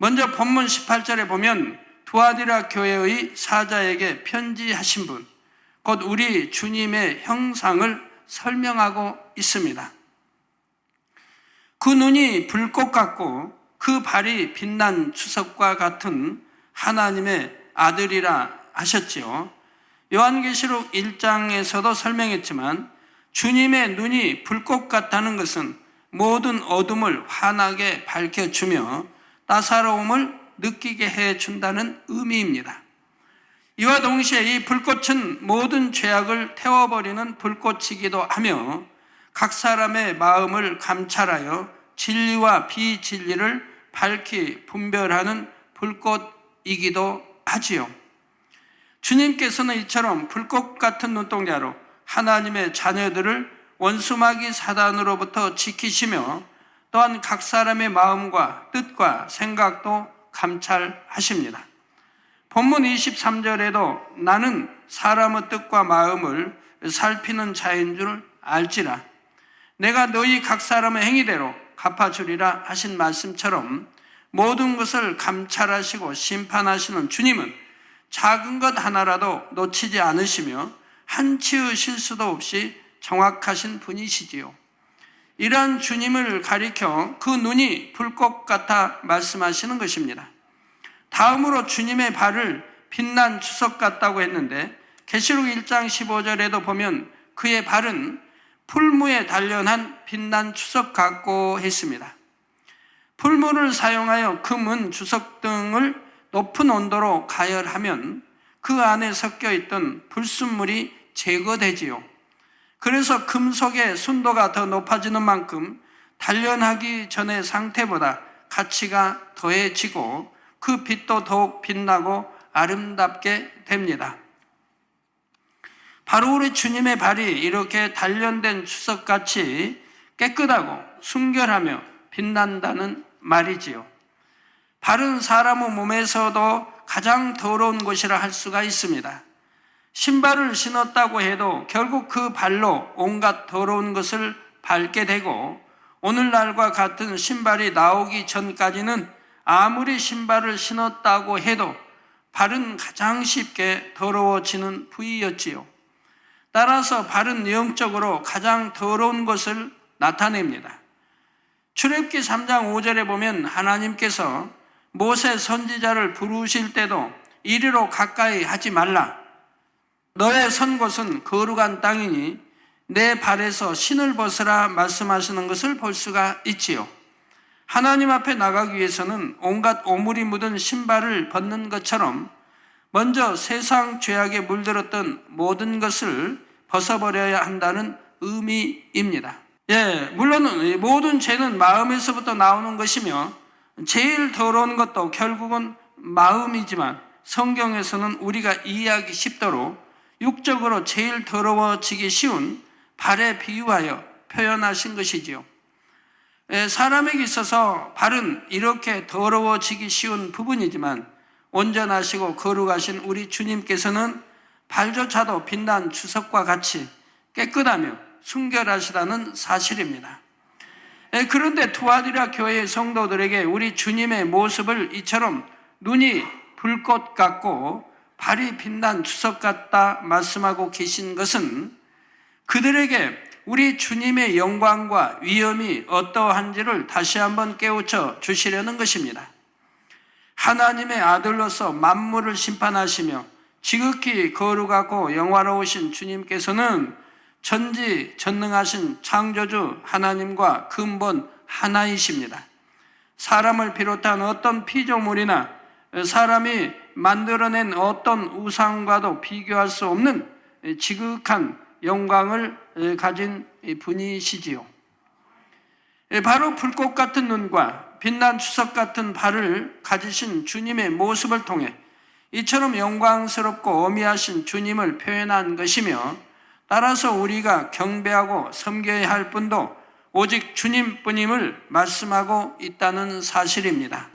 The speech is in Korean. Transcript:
먼저 본문 18절에 보면 두아디라 교회의 사자에게 편지하신 분, 곧 우리 주님의 형상을 설명하고 있습니다. 그 눈이 불꽃 같고 그 발이 빛난 주석과 같은 하나님의 아들이라 하셨지요. 요한계시록 1장에서도 설명했지만 주님의 눈이 불꽃 같다는 것은 모든 어둠을 환하게 밝혀주며 따사로움을 느끼게 해준다는 의미입니다. 이와 동시에 이 불꽃은 모든 죄악을 태워버리는 불꽃이기도 하며 각 사람의 마음을 감찰하여 진리와 비진리를 밝히 분별하는 불꽃이기도 하지요. 주님께서는 이처럼 불꽃 같은 눈동자로 하나님의 자녀들을 원수마귀 사단으로부터 지키시며 또한 각 사람의 마음과 뜻과 생각도 감찰하십니다. 본문 23절에도 나는 사람의 뜻과 마음을 살피는 자인 줄 알지라. 내가 너희 각 사람의 행위대로 갚아주리라 하신 말씀처럼 모든 것을 감찰하시고 심판하시는 주님은 작은 것 하나라도 놓치지 않으시며 한치의 실수도 없이 정확하신 분이시지요. 이러한 주님을 가리켜 그 눈이 불꽃 같아 말씀하시는 것입니다. 다음으로 주님의 발을 빛난 주석 같다고 했는데 계시록 1장 15절에도 보면 그의 발은 풀무에 단련한 빛난 주석 같고 했습니다. 풀무를 사용하여 금은 주석 등을 높은 온도로 가열하면 그 안에 섞여 있던 불순물이 제거되지요. 그래서 금속의 순도가 더 높아지는 만큼 단련하기 전의 상태보다 가치가 더해지고 그 빛도 더욱 빛나고 아름답게 됩니다. 바로 우리 주님의 발이 이렇게 단련된 주석같이 깨끗하고 순결하며 빛난다는 말이지요. 발은 사람의 몸에서도 가장 더러운 곳이라 할 수가 있습니다. 신발을 신었다고 해도 결국 그 발로 온갖 더러운 것을 밟게 되고 오늘날과 같은 신발이 나오기 전까지는 아무리 신발을 신었다고 해도 발은 가장 쉽게 더러워지는 부위였지요. 따라서 발은 영적으로 가장 더러운 것을 나타냅니다. 출애굽기 3장 5절에 보면 하나님께서 모세 선지자를 부르실 때도 이리로 가까이 하지 말라. 너의 선 곳은 거룩한 땅이니 내 발에서 신을 벗으라 말씀하시는 것을 볼 수가 있지요. 하나님 앞에 나가기 위해서는 온갖 오물이 묻은 신발을 벗는 것처럼 먼저 세상 죄악에 물들었던 모든 것을 벗어버려야 한다는 의미입니다. 물론 모든 죄는 마음에서부터 나오는 것이며 제일 더러운 것도 결국은 마음이지만 성경에서는 우리가 이해하기 쉽도록 육적으로 제일 더러워지기 쉬운 발에 비유하여 표현하신 것이지요. 사람에게 있어서 발은 이렇게 더러워지기 쉬운 부분이지만 온전하시고 거룩하신 우리 주님께서는 발조차도 빛난 주석과 같이 깨끗하며 순결하시다는 사실입니다. 그런데 투아디라 교회의 성도들에게 우리 주님의 모습을 이처럼 눈이 불꽃 같고 발이 빛난 주석 같다 말씀하고 계신 것은 그들에게 우리 주님의 영광과 위엄이 어떠한지를 다시 한번 깨우쳐 주시려는 것입니다. 하나님의 아들로서 만물을 심판하시며 지극히 거룩하고 영화로우신 주님께서는 전지전능하신 창조주 하나님과 근본 하나이십니다. 사람을 비롯한 어떤 피조물이나 사람이 만들어낸 어떤 우상과도 비교할 수 없는 지극한 영광을 가진 분이시지요. 바로 불꽃 같은 눈과 빛난 주석 같은 발을 가지신 주님의 모습을 통해 이처럼 영광스럽고 어미하신 주님을 표현한 것이며 따라서 우리가 경배하고 섬겨야 할 분도 오직 주님뿐임을 말씀하고 있다는 사실입니다.